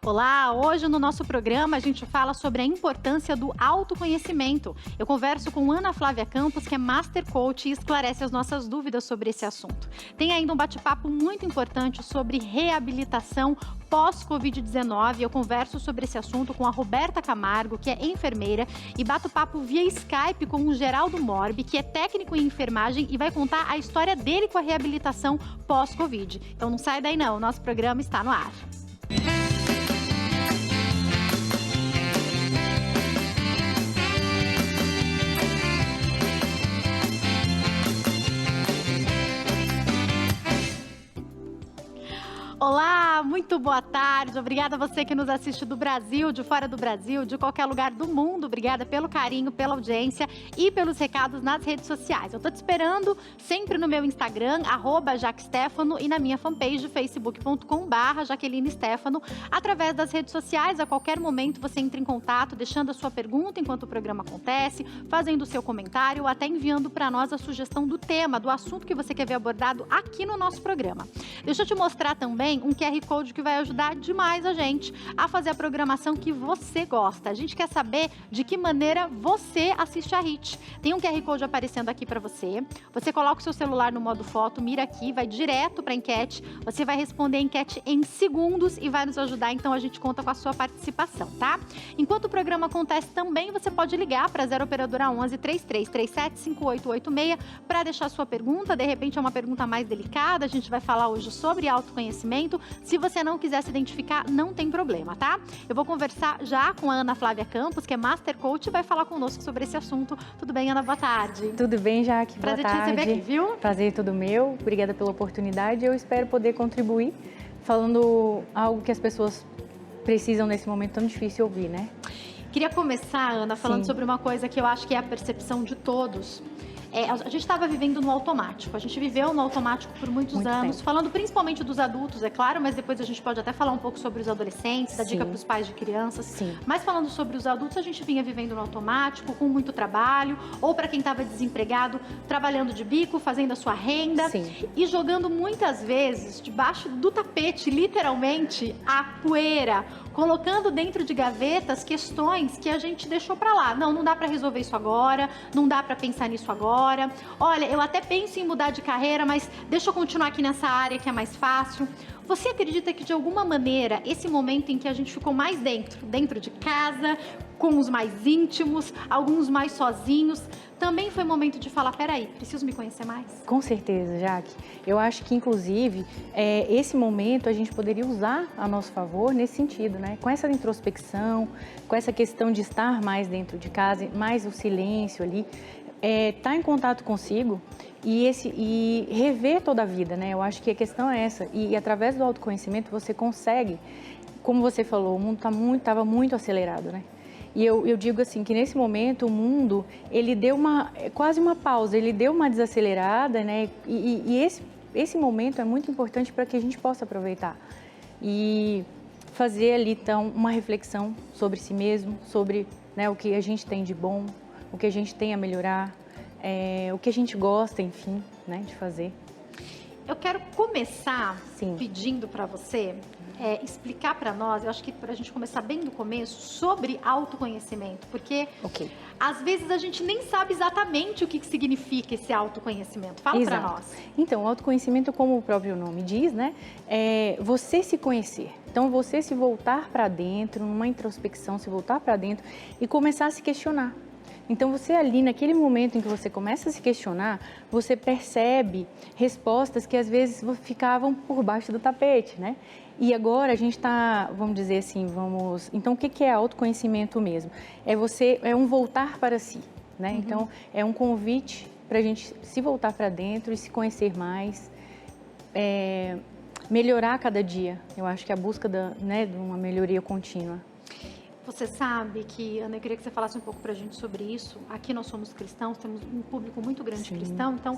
Olá, hoje no nosso programa a gente fala sobre a importância do autoconhecimento. Eu converso com Ana Flávia Campos, que é Master Coach e esclarece as nossas dúvidas sobre esse assunto. Tem ainda um bate-papo muito importante sobre reabilitação pós-Covid-19. Eu converso sobre esse assunto com a Roberta Camargo, que é enfermeira, e bato papo via Skype com o Geraldo Morbi, que é técnico em enfermagem e vai contar a história dele com a reabilitação pós-Covid. Então não sai daí não, o nosso programa está no ar. Olá, muito boa tarde. Obrigada a você que nos assiste do Brasil, de fora do Brasil, de qualquer lugar do mundo. Obrigada pelo carinho, pela audiência e pelos recados nas redes sociais. Eu tô te esperando sempre no meu Instagram, @JaqueStefano, e na minha fanpage, facebook.com/JaquelineStefano. Através das redes sociais, a qualquer momento você entra em contato, deixando a sua pergunta enquanto o programa acontece, fazendo o seu comentário ou até enviando para nós a sugestão do tema, do assunto que você quer ver abordado aqui no nosso programa. Deixa eu te mostrar também um QR Code que vai ajudar demais a gente a fazer a programação que você gosta. A gente quer saber de que maneira você assiste a Hit. Tem um QR Code aparecendo aqui para você. Você coloca o seu celular no modo foto, mira aqui, vai direto para a enquete. Você vai responder a enquete em segundos e vai nos ajudar, então a gente conta com a sua participação, tá? Enquanto o programa acontece também, você pode ligar para 0 operadora 11 3337 5886 para deixar sua pergunta. De repente é uma pergunta mais delicada, a gente vai falar hoje sobre autoconhecimento. Se você não quiser se identificar, não tem problema, tá? Eu vou conversar já com a Ana Flávia Campos, que é Master Coach, e vai falar conosco sobre esse assunto. Tudo bem, Ana? Boa tarde. Tudo bem, Jaque? Prazer boa tarde. te receber aqui, viu? Prazer todo meu. Obrigada pela oportunidade. Eu espero poder contribuir falando algo que as pessoas precisam nesse momento tão difícil ouvir, né? Queria começar, Ana, falando Sim. sobre uma coisa que eu acho que é a percepção de todos. A gente estava vivendo no automático, a gente viveu no automático por muitos anos, tempo. falando principalmente dos adultos, é claro, mas depois a gente pode até falar um pouco sobre os adolescentes, dar Sim. dica para os pais de crianças. Sim. Mas falando sobre os adultos, a gente vinha vivendo no automático, com muito trabalho, ou para quem estava desempregado, trabalhando de bico, fazendo a sua renda. Sim. E jogando muitas vezes debaixo do tapete, literalmente, a poeira, colocando dentro de gavetas questões que a gente deixou para lá. Não dá para resolver isso agora, não dá para pensar nisso agora. Olha, eu até penso em mudar de carreira, mas deixa eu continuar aqui nessa área que é mais fácil. Você acredita que de alguma maneira esse momento em que a gente ficou mais dentro de casa, com os mais íntimos, alguns mais sozinhos, também foi momento de falar, peraí, preciso me conhecer mais? Com certeza, Jaque. Eu acho que, inclusive, esse momento a gente poderia usar a nosso favor nesse sentido, né? Com essa introspecção, com essa questão de estar mais dentro de casa, mais o silêncio ali, estar em contato consigo e rever toda a vida, né? Eu acho que a questão é essa. E através do autoconhecimento você consegue, como você falou, o mundo estava muito acelerado, né? E eu digo assim, que nesse momento o mundo, ele deu quase uma pausa, ele deu uma desacelerada, né? E esse momento é muito importante para que a gente possa aproveitar e fazer ali, então, uma reflexão sobre si mesmo, sobre, né, o que a gente tem de bom, o que a gente tem a melhorar, o que a gente gosta, enfim, né, de fazer. Eu quero começar Sim. pedindo para você explicar para nós, eu acho que para a gente começar bem do começo, sobre autoconhecimento, porque às vezes a gente nem sabe exatamente o que significa esse autoconhecimento. Fala para nós. Então, o autoconhecimento, como o próprio nome diz, né, é você se conhecer. Então, você se voltar para dentro, numa introspecção, se voltar para dentro e começar a se questionar. Então, você ali, naquele momento em que você começa a se questionar, você percebe respostas que às vezes ficavam por baixo do tapete, né? E agora a gente está, vamos dizer assim, Então, o que é autoconhecimento mesmo? É um voltar para si, né? Uhum. Então, é um convite para a gente se voltar para dentro e se conhecer mais, melhorar a cada dia. Eu acho que a busca de uma melhoria contínua. Você sabe que, Ana, eu queria que você falasse um pouco pra gente sobre isso. Aqui nós somos cristãos, temos um público muito grande cristão, então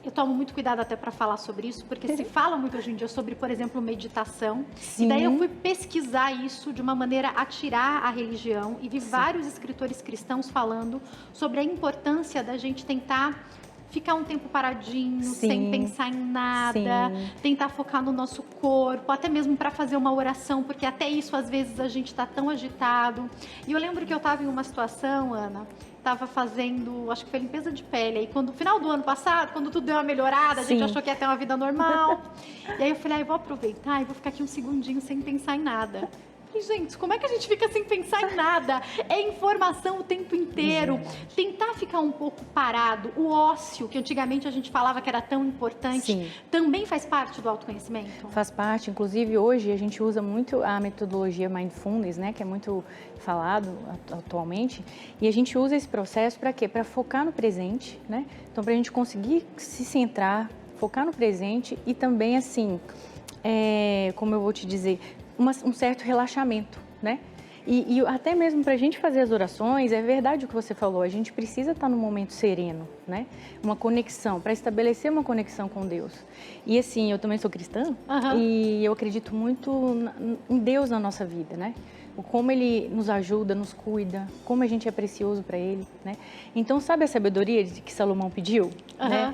eu tomo muito cuidado até para falar sobre isso, porque se fala muito hoje em dia sobre, por exemplo, meditação. Sim. E daí eu fui pesquisar isso de uma maneira a tirar a religião e vi vários escritores cristãos falando sobre a importância da gente tentar ficar um tempo paradinho, Sim. sem pensar em nada, Sim. tentar focar no nosso corpo, até mesmo para fazer uma oração, porque até isso às vezes a gente está tão agitado. E eu lembro que eu estava em uma situação, Ana, estava fazendo, acho que foi limpeza de pele, aí quando, no final do ano passado, quando tudo deu uma melhorada, a gente Sim. achou que ia ter uma vida normal, e aí eu falei, eu vou aproveitar e vou ficar aqui um segundinho sem pensar em nada. E, gente, como é que a gente fica sem pensar em nada? É informação o tempo inteiro. Verdade. Tentar ficar um pouco parado. O ócio, que antigamente a gente falava que era tão importante, Sim. também faz parte do autoconhecimento? Faz parte, inclusive hoje a gente usa muito a metodologia Mindfulness, né, que é muito falado atualmente, e a gente usa esse processo para quê? Para focar no presente, né? Então, para a gente conseguir se centrar, focar no presente e também, assim, como eu vou te dizer, um certo relaxamento, né? E até mesmo para a gente fazer as orações, é verdade o que você falou, a gente precisa estar num momento sereno, né? Uma conexão, para estabelecer uma conexão com Deus. E assim, eu também sou cristã e eu acredito muito em Deus na nossa vida, né? Como Ele nos ajuda, nos cuida, como a gente é precioso para Ele, né? Então, sabe a sabedoria que Salomão pediu? Né?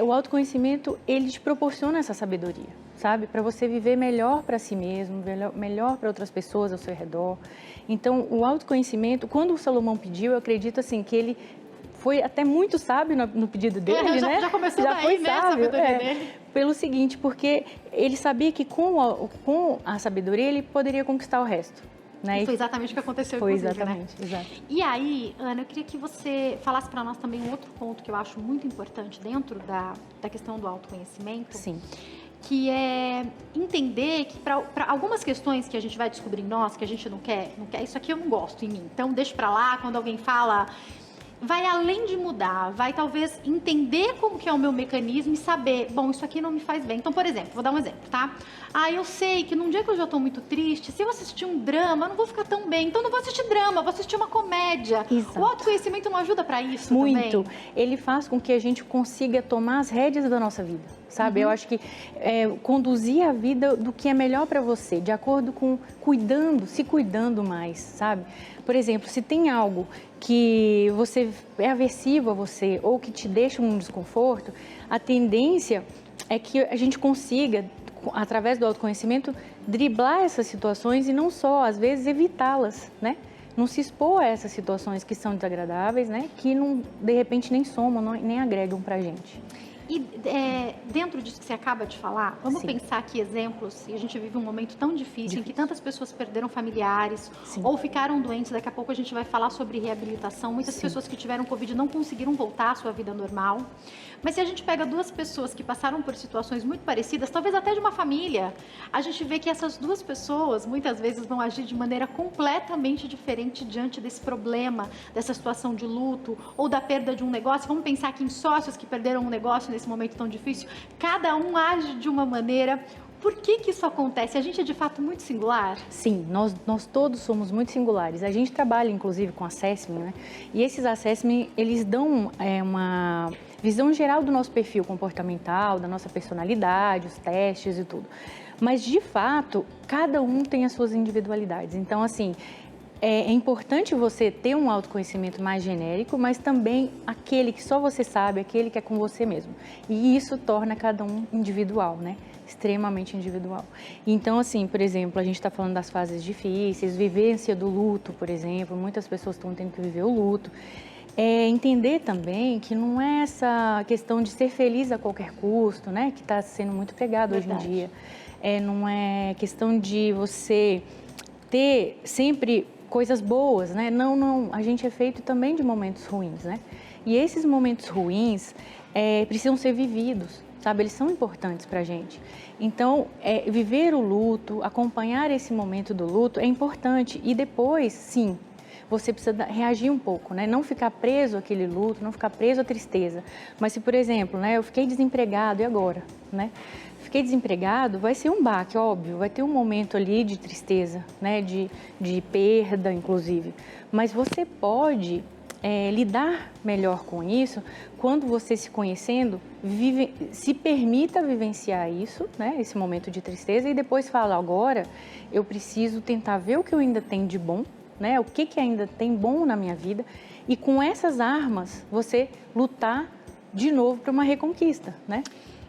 O autoconhecimento, ele te proporciona essa sabedoria, sabe? Para você viver melhor para si mesmo, melhor para outras pessoas ao seu redor. Então, o autoconhecimento, quando o Salomão pediu, eu acredito assim que ele foi até muito sábio no pedido dele, né? Já começou já daí, foi né, sábio, a sabedoria dele. Pelo seguinte, porque ele sabia que com a sabedoria ele poderia conquistar o resto. Né? E foi exatamente o que aconteceu, foi inclusive, exatamente, né? Exato. E aí, Ana, eu queria que você falasse para nós também um outro ponto que eu acho muito importante dentro da questão do autoconhecimento. Sim. Que é entender que para algumas questões que a gente vai descobrir em nós, que a gente não quer, isso aqui eu não gosto em mim, então deixa para lá, quando alguém fala, vai além de mudar, vai talvez entender como que é o meu mecanismo e saber, bom, isso aqui não me faz bem. Então, por exemplo, vou dar um exemplo, tá? Eu sei que num dia que eu já estou muito triste, se eu assistir um drama, eu não vou ficar tão bem. Então, não vou assistir drama, vou assistir uma comédia. Exato. O autoconhecimento não ajuda para isso muito. também? Ele faz com que a gente consiga tomar as rédeas da nossa vida, sabe? Eu acho que conduzir a vida do que é melhor para você, de acordo com se cuidando mais, sabe? Por exemplo, se tem algo que você é aversivo a você ou que te deixa um desconforto, a tendência é que a gente consiga, através do autoconhecimento, driblar essas situações e não só, às vezes, evitá-las, né? Não se expor a essas situações que são desagradáveis, né? Que não, de repente nem somam, nem agregam pra gente. E dentro disso que você acaba de falar, vamos Sim. pensar aqui exemplos, e a gente vive um momento tão difícil em que tantas pessoas perderam familiares. Sim. Ou ficaram doentes, daqui a pouco a gente vai falar sobre reabilitação. Muitas Sim. pessoas que tiveram Covid não conseguiram voltar à sua vida normal. Mas se a gente pega duas pessoas que passaram por situações muito parecidas, talvez até de uma família, a gente vê que essas duas pessoas muitas vezes vão agir de maneira completamente diferente diante desse problema, dessa situação de luto ou da perda de um negócio. Vamos pensar aqui em sócios que perderam um negócio nesse momento tão difícil. Cada um age de uma maneira. Por que isso acontece? A gente é de fato muito singular? Sim, nós todos somos muito singulares. A gente trabalha inclusive com assessment, né? E esses assessment, eles dão uma visão geral do nosso perfil comportamental, da nossa personalidade, os testes e tudo. Mas de fato, cada um tem as suas individualidades. Então, assim, é importante você ter um autoconhecimento mais genérico, mas também aquele que só você sabe, aquele que é com você mesmo. E isso torna cada um individual, né? Extremamente individual. Então, assim, por exemplo, a gente está falando das fases difíceis, vivência do luto, por exemplo, muitas pessoas estão tendo que viver o luto. Entender também que não é essa questão de ser feliz a qualquer custo, né? Que está sendo muito pregado hoje em dia. Não é questão de você ter sempre coisas boas, né? Não, a gente é feito também de momentos ruins, né? E esses momentos ruins precisam ser vividos, sabe? Eles são importantes pra gente. Então, viver o luto, acompanhar esse momento do luto é importante. E depois, sim, você precisa reagir um pouco, né? Não ficar preso àquele luto, não ficar preso à tristeza. Mas se, por exemplo, né, eu fiquei desempregado, e agora, né? Fiquei desempregado, vai ser um baque, óbvio, vai ter um momento ali de tristeza, né, de perda, inclusive. Mas você pode lidar melhor com isso quando você se conhecendo, se permita vivenciar isso, né, esse momento de tristeza, e depois fala, agora eu preciso tentar ver o que eu ainda tenho de bom, né, o que ainda tem bom na minha vida, e com essas armas você lutar de novo para uma reconquista, né?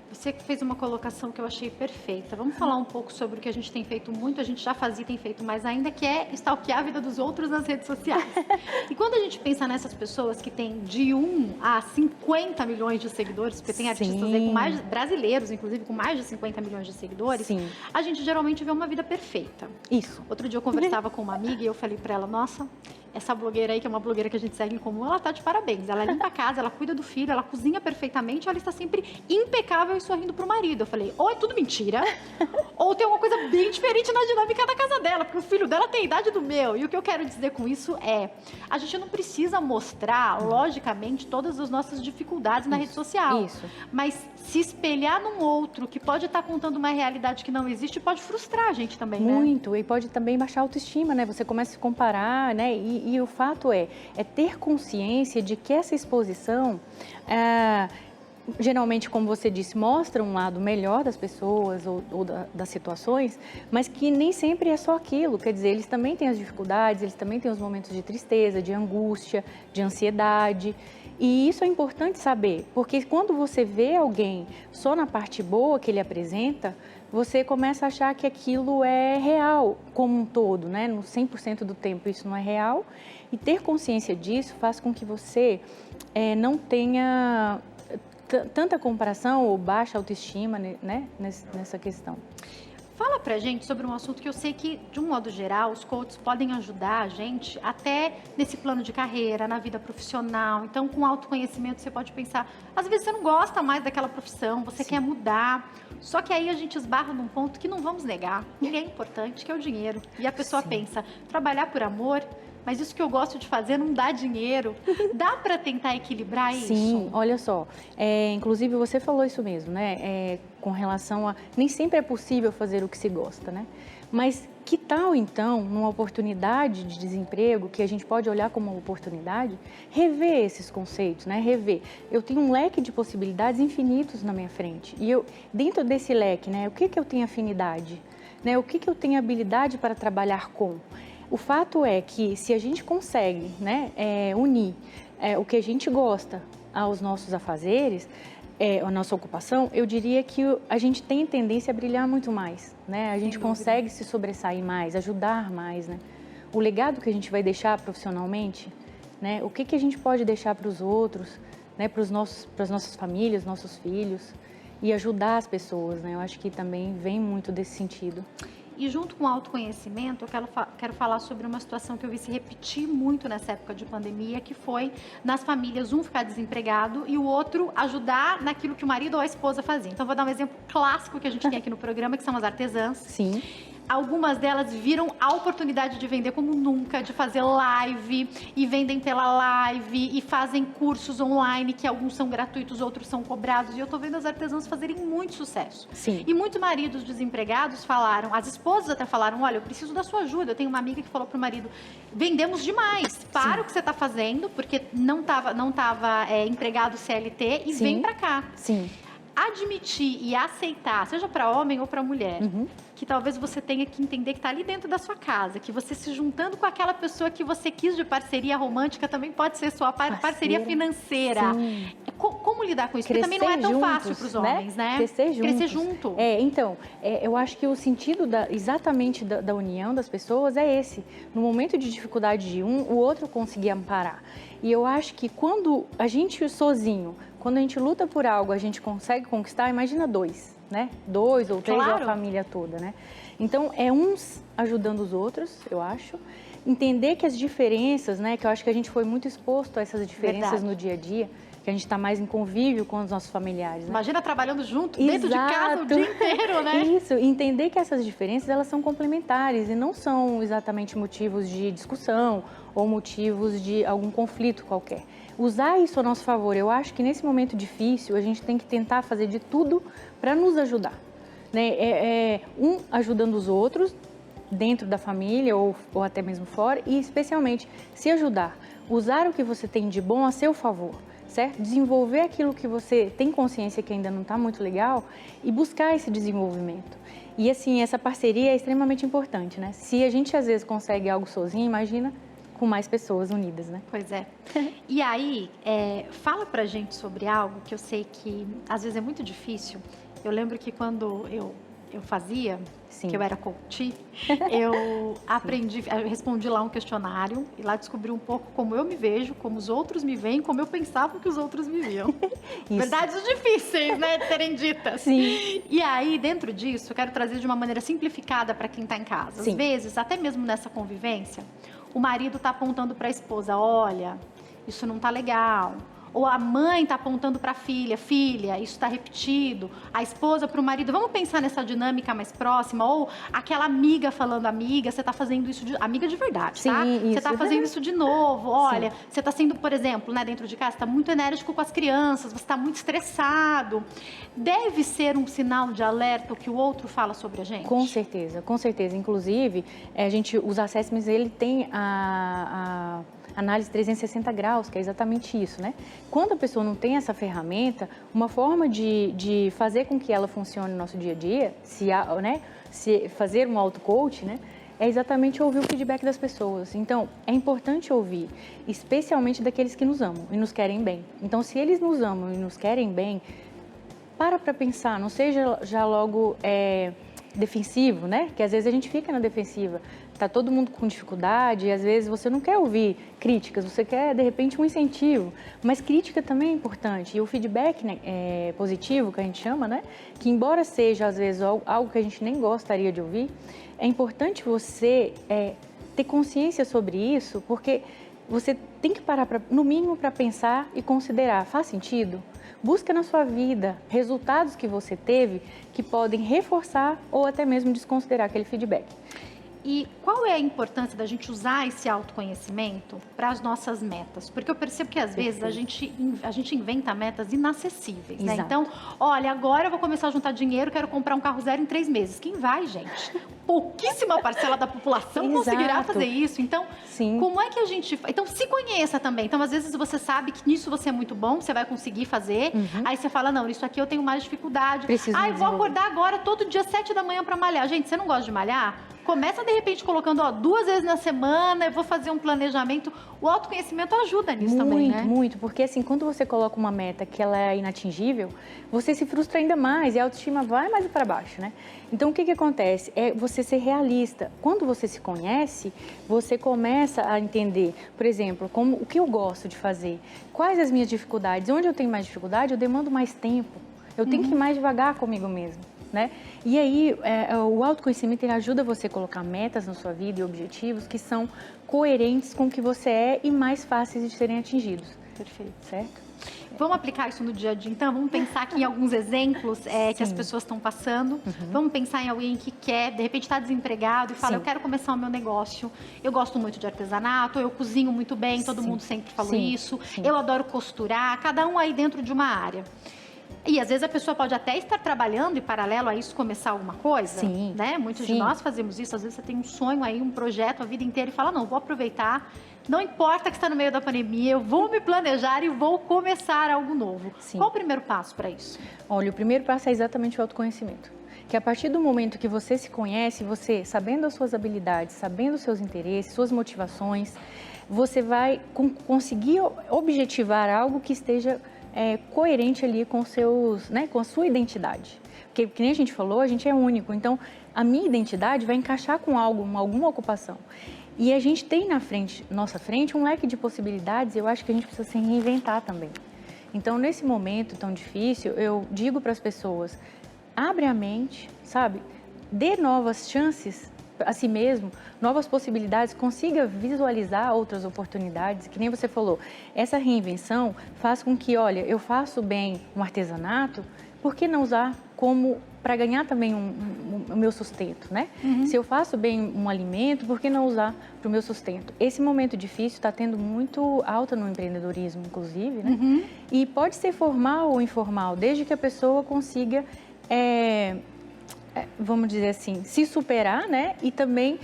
Você fez uma colocação que eu achei perfeita. Vamos falar um pouco sobre o que a gente tem feito muito, a gente já fazia e tem feito mais ainda, que é stalkear a vida dos outros nas redes sociais. E quando a gente pensa nessas pessoas que têm de 1 a 50 milhões de seguidores, porque tem artistas aí com mais, brasileiros, inclusive, com mais de 50 milhões de seguidores, Sim. a gente geralmente vê uma vida perfeita. Isso. Outro dia eu conversava com uma amiga e eu falei pra ela, nossa, essa blogueira aí, que é uma blogueira que a gente segue em comum, ela tá de parabéns. Ela limpa a casa, ela cuida do filho, ela cozinha perfeitamente, ela está sempre impecável e sorrindo pro marido. Eu falei, ou é tudo mentira, ou tem alguma coisa bem diferente na dinâmica da casa dela, porque o filho dela tem a idade do meu. E o que eu quero dizer com isso é, a gente não precisa mostrar, logicamente, todas as nossas dificuldades na rede social. Isso. Mas se espelhar num outro que pode estar contando uma realidade que não existe, pode frustrar a gente também, né? Muito, e pode também baixar a autoestima, né? Você começa a se comparar, né? E o fato é ter consciência de que essa exposição, geralmente, como você disse, mostra um lado melhor das pessoas ou das situações, mas que nem sempre é só aquilo. Quer dizer, eles também têm as dificuldades, eles também têm os momentos de tristeza, de angústia, de ansiedade. E isso é importante saber, porque quando você vê alguém só na parte boa que ele apresenta, você começa a achar que aquilo é real como um todo, né? No 100% do tempo isso não é real. E ter consciência disso faz com que você não tenha tanta comparação ou baixa autoestima, né? Nessa questão. Fala pra gente sobre um assunto que eu sei que, de um modo geral, os coaches podem ajudar a gente até nesse plano de carreira, na vida profissional. Então, com autoconhecimento, você pode pensar, às vezes você não gosta mais daquela profissão, você quer mudar. Só que aí a gente esbarra num ponto que não vamos negar, ele é importante, que é o dinheiro. E a pessoa pensa, trabalhar por amor, mas isso que eu gosto de fazer não dá dinheiro. Dá para tentar equilibrar isso? Sim, olha só, inclusive você falou isso mesmo, né? Com relação a nem sempre é possível fazer o que se gosta, né? Mas que tal então, numa oportunidade de desemprego, que a gente pode olhar como uma oportunidade, rever esses conceitos, né? Rever. Eu tenho um leque de possibilidades infinitos na minha frente. E eu, dentro desse leque, né? O que eu tenho afinidade? Né? O que eu tenho habilidade para trabalhar com? O fato é que se a gente consegue, né, unir o que a gente gosta aos nossos afazeres, a nossa ocupação, eu diria que a gente tem tendência a brilhar muito mais, né? A gente consegue se sobressair mais, ajudar mais, né? O legado que a gente vai deixar profissionalmente, né? O que a gente pode deixar para os outros, né? Para as nossas famílias, nossos filhos, e ajudar as pessoas, né? Eu acho que também vem muito desse sentido. E junto com o autoconhecimento, eu quero falar sobre uma situação que eu vi se repetir muito nessa época de pandemia, que foi nas famílias, um ficar desempregado e o outro ajudar naquilo que o marido ou a esposa fazia. Então, vou dar um exemplo clássico que a gente tem aqui no programa, que são as artesãs. Sim. Algumas delas viram a oportunidade de vender como nunca, de fazer live, e vendem pela live, e fazem cursos online, que alguns são gratuitos, outros são cobrados. E eu tô vendo as artesãs fazerem muito sucesso. Sim. E muitos maridos desempregados falaram, as esposas até falaram, olha, eu preciso da sua ajuda. Eu tenho uma amiga que falou pro marido, vendemos demais, para o que você tá fazendo, porque não tava empregado CLT, e vem pra cá. Sim. Admitir e aceitar, seja para homem ou para mulher, que talvez você tenha que entender que está ali dentro da sua casa, que você se juntando com aquela pessoa que você quis de parceria romântica também pode ser sua parceria financeira. Sim. Como lidar com isso? Crescer Porque também não é tão juntos, fácil para os homens, né? Crescer junto. Então, eu acho que o sentido exatamente da união das pessoas é esse. No momento de dificuldade de um, o outro conseguir amparar. E eu acho que quando a gente sozinho, quando a gente luta por algo, a gente consegue conquistar, imagina dois, né? 2 ou 3, claro, a família toda, né? Então, é uns ajudando os outros, eu acho. Entender que as diferenças, né? Que eu acho que a gente foi muito exposto a essas diferenças no dia a dia, que a gente está mais em convívio com os nossos familiares, né? Imagina trabalhando junto, dentro de casa o dia inteiro, né? Isso, entender que essas diferenças, elas são complementares e não são exatamente motivos de discussão ou motivos de algum conflito qualquer. Usar isso a nosso favor. Eu acho que nesse momento difícil, a gente tem que tentar fazer de tudo para nos ajudar, né? Um ajudando os outros, dentro da família ou até mesmo fora, e especialmente se ajudar. Usar o que você tem de bom a seu favor, certo? Desenvolver aquilo que você tem consciência que ainda não está muito legal e buscar esse desenvolvimento. E assim, essa parceria é extremamente importante, né? Se a gente às vezes consegue algo sozinho, imagina com mais pessoas unidas, né? Pois é. E aí, fala pra gente sobre algo que eu sei que às vezes é muito difícil. Eu lembro que quando eu fazia, Sim. que eu era coach, eu aprendi, eu respondi lá um questionário e lá descobri um pouco como eu me vejo, como os outros me veem, como eu pensava que os outros me viam. Verdades difíceis, né, de serem ditas. Sim. E aí, dentro disso, eu quero trazer de uma maneira simplificada para quem está em casa. Sim. Às vezes, até mesmo nessa convivência, o marido está apontando para a esposa, olha, isso não está legal. Ou a mãe está apontando para a filha, filha, isso está repetido. A esposa para o marido, vamos pensar nessa dinâmica mais próxima. Ou aquela amiga falando, amiga, você está fazendo isso, amiga de verdade, Sim, tá? Você está fazendo isso de novo. Olha, Sim. você está sendo, por exemplo, né, dentro de casa, está muito enérgico com as crianças, você está muito estressado. Deve ser um sinal de alerta o que o outro fala sobre a gente? Com certeza, com certeza. Inclusive, os assessments, ele tem a análise 360 graus, que é exatamente isso, né? Quando a pessoa não tem essa ferramenta, uma forma de fazer com que ela funcione no nosso dia a dia, se fazer um auto-coach, né? É exatamente ouvir o feedback das pessoas. Então, é importante ouvir, especialmente daqueles que nos amam e nos querem bem. Então, se eles nos amam e nos querem bem, para pensar, não seja já logo defensivo, né? Que às vezes a gente fica na defensiva. Tá todo mundo com dificuldade e às vezes você não quer ouvir críticas, você quer, de repente, um incentivo. Mas crítica também é importante. E o feedback, né, positivo, que a gente chama, né? Que embora seja, às vezes, algo que a gente nem gostaria de ouvir, é importante você ter consciência sobre isso, porque você tem que parar, no mínimo, para pensar e considerar. Faz sentido? Busca na sua vida resultados que você teve que podem reforçar ou até mesmo desconsiderar aquele feedback. E qual é a importância da gente usar esse autoconhecimento para as nossas metas? Porque eu percebo que às vezes a gente inventa metas inacessíveis, né? Então, olha, agora eu vou começar a juntar dinheiro, quero comprar um carro zero em 3 meses. Quem vai, gente? Pouquíssima parcela da população conseguirá fazer isso. Então, como é que a gente... Então, se conheça também. Então, às vezes você sabe que nisso você é muito bom, você vai conseguir fazer. Aí você fala, não, isso aqui eu tenho mais dificuldade. Eu vou acordar agora todo dia 7 da manhã para malhar. Gente, você não gosta de malhar? Começa, de repente, colocando 2 vezes na semana, eu vou fazer um planejamento. O autoconhecimento ajuda nisso também, né? Muito, porque assim, quando você coloca uma meta que ela é inatingível, você se frustra ainda mais e a autoestima vai mais para baixo, né? Então, o que acontece? É você ser realista. Quando você se conhece, você começa a entender, por exemplo, o que eu gosto de fazer, quais as minhas dificuldades, onde eu tenho mais dificuldade, eu demando mais tempo, eu tenho que ir mais devagar comigo mesmo. Né? E aí, o autoconhecimento ele ajuda você a colocar metas na sua vida e objetivos que são coerentes com o que você é e mais fáceis de serem atingidos. Perfeito. Certo? Vamos aplicar isso no dia a dia, então? Vamos pensar aqui em alguns exemplos que as pessoas estão passando. Vamos pensar em alguém que quer, de repente está desempregado e fala, eu quero começar o meu negócio. Eu gosto muito de artesanato, eu cozinho muito bem, todo mundo sempre falou isso. Eu adoro costurar, cada um aí dentro de uma área. E às vezes a pessoa pode até estar trabalhando e paralelo a isso começar alguma coisa, né? Muitos de nós fazemos isso, às vezes você tem um sonho aí, um projeto a vida inteira e fala, não, vou aproveitar, não importa que está no meio da pandemia, eu vou me planejar e vou começar algo novo. Qual o primeiro passo para isso? Olha, o primeiro passo é exatamente o autoconhecimento. Que a partir do momento que você se conhece, você sabendo as suas habilidades, sabendo os seus interesses, suas motivações, você vai conseguir objetivar algo que esteja coerente ali com com a sua identidade. Porque, que nem a gente falou, a gente é único. Então, a minha identidade vai encaixar com alguma ocupação. E a gente tem nossa frente um leque de possibilidades e eu acho que a gente precisa se reinventar também. Então, nesse momento tão difícil, eu digo para as pessoas, abre a mente, sabe? Dê novas chances a si mesmo, novas possibilidades, consiga visualizar outras oportunidades, que nem você falou. Essa reinvenção faz com que, olha, eu faço bem um artesanato, por que não usar como para ganhar também o meu sustento, né? Se eu faço bem um alimento, por que não usar para o meu sustento? Esse momento difícil está tendo muito alta no empreendedorismo, inclusive, né? E pode ser formal ou informal, desde que a pessoa consiga vamos dizer assim, se superar, né? E também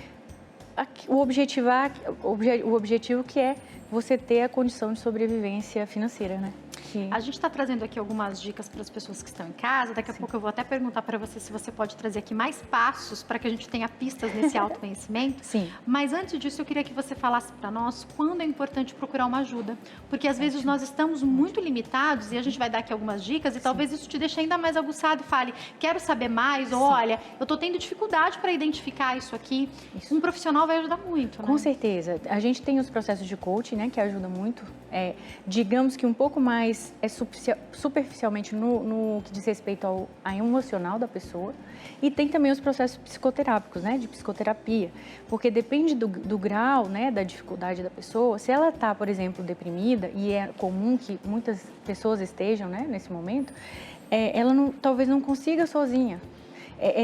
o objetivo que é você ter a condição de sobrevivência financeira, né? Sim. A gente está trazendo aqui algumas dicas para as pessoas que estão em casa. Daqui a pouco eu vou até perguntar para você se você pode trazer aqui mais passos para que a gente tenha pistas nesse autoconhecimento. Sim. Mas antes disso, eu queria que você falasse para nós quando é importante procurar uma ajuda. Porque às vezes nós estamos muito limitados e a gente vai dar aqui algumas dicas e talvez isso te deixe ainda mais aguçado e fale, quero saber mais, ou olha, eu estou tendo dificuldade para identificar isso aqui. Um profissional vai ajudar muito, né? Com certeza. A gente tem os processos de coaching, né, que ajudam muito. Digamos que um pouco mais superficialmente no que diz respeito ao emocional da pessoa. E tem também os processos psicoterápicos, né, de psicoterapia. Porque depende do grau, né, da dificuldade da pessoa. Se ela está, por exemplo, deprimida, e é comum que muitas pessoas estejam, né, nesse momento, ela talvez não consiga sozinha.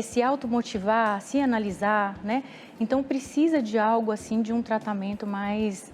Se automotivar, se analisar, né? Então, precisa de algo assim, de um tratamento mais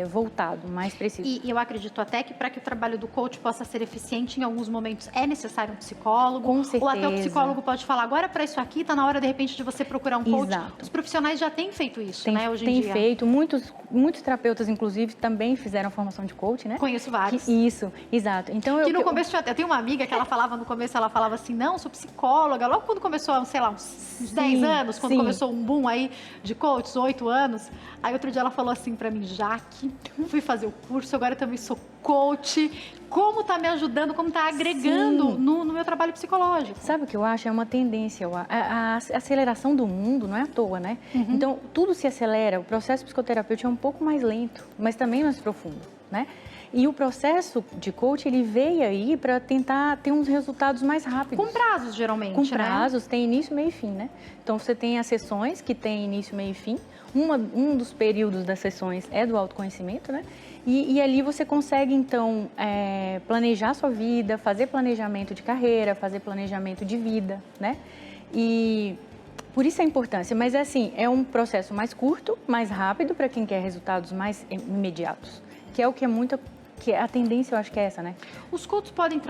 voltado, mais preciso. E eu acredito até que para que o trabalho do coach possa ser eficiente, em alguns momentos é necessário um psicólogo. Com certeza. Ou até o psicólogo pode falar, agora para isso aqui, está na hora de repente de você procurar um coach. Exato. Os profissionais já têm feito isso, né, hoje em dia. Tem feito, muitos terapeutas, inclusive, também fizeram formação de coach, né? Conheço vários. Isso, exato. Então, no começo, eu tenho uma amiga que ela falava no começo, ela falava assim, não, sou psicóloga. Logo quando começou, sei lá, uns 10 anos, quando começou um boom aí de coaches, 8 anos. Aí outro dia ela falou assim pra mim, Jaque, fui fazer o curso, agora eu também sou coach. Como tá me ajudando, como tá agregando no meu trabalho psicológico. Sabe o que eu acho? É uma tendência. A aceleração do mundo não é à toa, né? Então, tudo se acelera. O processo psicoterapêutico é um pouco mais lento, mas também mais profundo, né? E o processo de coach, ele veio aí para tentar ter uns resultados mais rápidos. Com prazos, geralmente, Com prazos, tem início, meio e fim, né? Então, você tem as sessões que tem início, meio e fim. Um dos períodos das sessões é do autoconhecimento, né? E ali você consegue, então, planejar a sua vida, fazer planejamento de carreira, fazer planejamento de vida, né? E por isso a importância. Mas, assim, é um processo mais curto, mais rápido para quem quer resultados mais imediatos. Que é o que é muito... Que a tendência, eu acho que é essa, né? Os coaches podem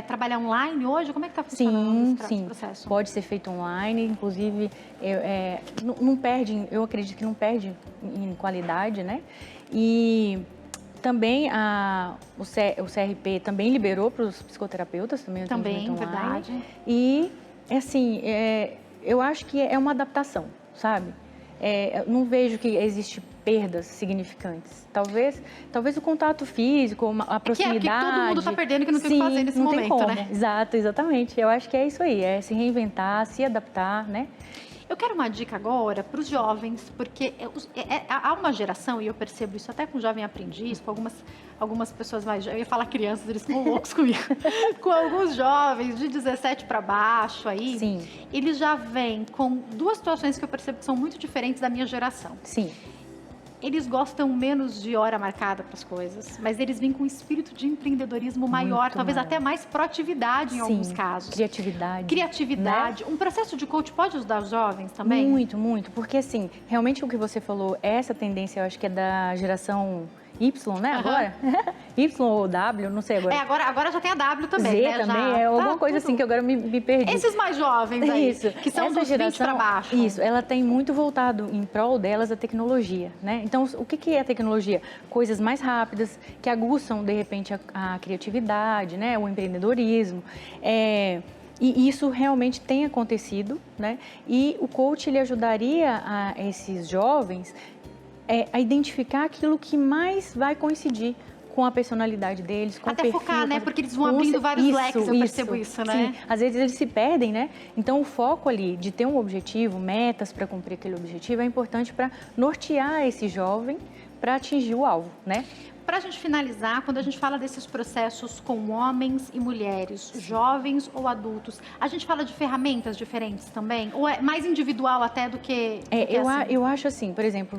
trabalhar online hoje? Como é que está funcionando esse processo? Sim, pode ser feito online, inclusive não perde, eu acredito que não perde em qualidade, né? E também o CRP também liberou para os psicoterapeutas também o atendimento online. Verdade. E, assim, eu acho que é uma adaptação, sabe? Não vejo que existe perdas significantes. Talvez o contato físico, a proximidade... Que todo mundo está perdendo e que não tem o que fazer nesse momento, né? Exato, exatamente. Eu acho que é isso aí, é se reinventar, se adaptar, né? Eu quero uma dica agora para os jovens, porque há uma geração, e eu percebo isso até com jovem aprendiz, com algumas pessoas mais jovens, eu ia falar crianças, eles ficam loucos comigo, com alguns jovens de 17 para baixo aí, Sim. Eles já vêm com duas situações que eu percebo que são muito diferentes da minha geração. Sim. Eles gostam menos de hora marcada para as coisas, mas eles vêm com um espírito de empreendedorismo maior, muito talvez maior. até mais proatividade em alguns casos. Criatividade. Né? Um processo de coach pode ajudar os jovens também? Muito, muito. Porque, assim, realmente o que você falou, essa tendência, eu acho que é da geração Y, né, agora? Y ou W, não sei agora. Agora já tem a W também, Z né? também, alguma coisa assim que agora me perdi. Esses mais jovens aí, que são dos 20 para baixo. Isso, ela tem muito voltado em prol delas a tecnologia, né? Então, o que é a tecnologia? Coisas mais rápidas, que aguçam, de repente, a criatividade, né? O empreendedorismo. E isso realmente tem acontecido, né? E o coach, ele ajudaria esses jovens a identificar aquilo que mais vai coincidir com a personalidade deles, com o perfil. Até focar, né? Porque eles vão abrindo vários leques, eu percebo isso, né? Sim, às vezes eles se perdem, né? Então, o foco ali de ter um objetivo, metas para cumprir aquele objetivo, é importante para nortear esse jovem para atingir o alvo, né? Para a gente finalizar, quando a gente fala desses processos com homens e mulheres, jovens ou adultos, a gente fala de ferramentas diferentes também? Ou é mais individual até do que assim? Eu acho assim, por exemplo,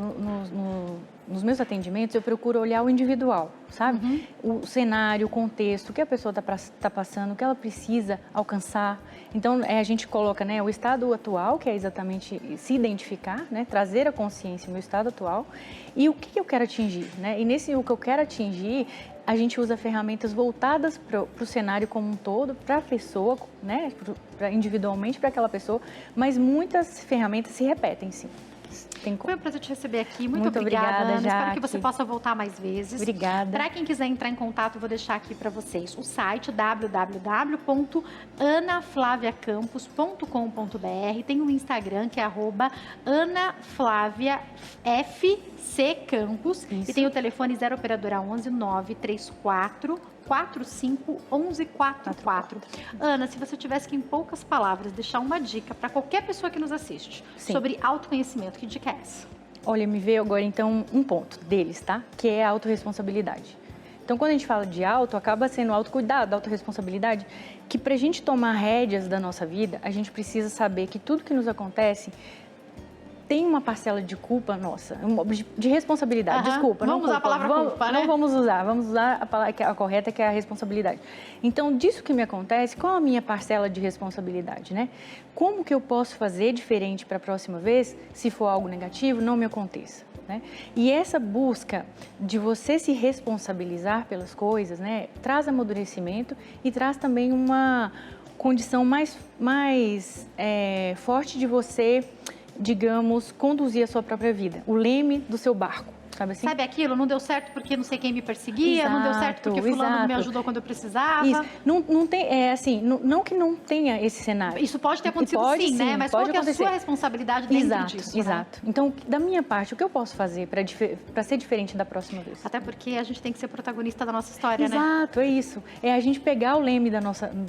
nos meus atendimentos, eu procuro olhar o individual, sabe? O cenário, o contexto, o que a pessoa está passando, o que ela precisa alcançar. Então, a gente coloca, né, o estado atual, que é exatamente se identificar, né, trazer a consciência no estado atual, e o que eu quero atingir, né? E nesse o que eu quero atingir, a gente usa ferramentas voltadas para o cenário como um todo, para a pessoa, né, individualmente para aquela pessoa, mas muitas ferramentas se repetem, sim. tem como. Foi um prazer te receber aqui. Muito Muito obrigada, Ana. Espero que Jaque. você possa voltar mais vezes. Obrigada. Para quem quiser entrar em contato, eu vou deixar aqui para vocês o site www.anaflaviacampos.com.br. Tem o Instagram que é @anaflaviafccampos. E tem o telefone 0 operadora 11 934 45 11 44. Ana, se você tivesse que, em poucas palavras, deixar uma dica para qualquer pessoa que nos assiste sobre autoconhecimento, que dica é essa? Olha, me veio agora, então, um ponto deles, tá? Que é a autorresponsabilidade. Então, quando a gente fala de acaba sendo autocuidado, autorresponsabilidade, que pra gente tomar rédeas da nossa vida, a gente precisa saber que tudo que nos acontece tem uma parcela de culpa nossa, de responsabilidade, desculpa. Vamos usar a palavra culpa, né? Não vamos usar a palavra a correta, que é a responsabilidade. Então, disso que me acontece, qual a minha parcela de responsabilidade, né? Como que eu posso fazer diferente para a próxima vez, se for algo negativo, não me aconteça, né? E essa busca de você se responsabilizar pelas coisas, né, traz amadurecimento e traz também uma condição mais forte de você, digamos, conduzir a sua própria vida, o leme do seu barco, sabe assim? Sabe aquilo? Não deu certo porque não sei quem me perseguia, não deu certo porque fulano não me ajudou quando eu precisava. Isso. Não tem, não que não tenha esse cenário. Isso pode ter acontecido sim, né? Mas qual que é a sua responsabilidade dentro disso? Exato. Né? Então, da minha parte, o que eu posso fazer para ser diferente da próxima vez? Até porque a gente tem que ser protagonista da nossa história, né? Exato, é isso. É a gente pegar o leme do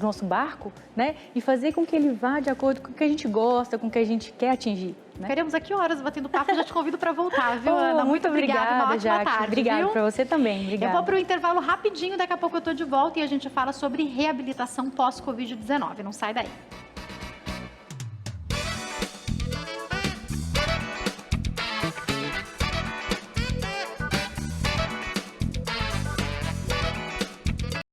nosso barco, né? E fazer com que ele vá de acordo com o que a gente gosta, com o que a gente quer atingir. Né? Queremos aqui horas batendo papo, já te convido para voltar, viu, Ana? Muito obrigada, uma ótima Jaque. Tarde, obrigada para você também. Obrigada. Eu vou para o intervalo rapidinho, daqui a pouco eu tô de volta e a gente fala sobre reabilitação pós-Covid-19. Não sai daí.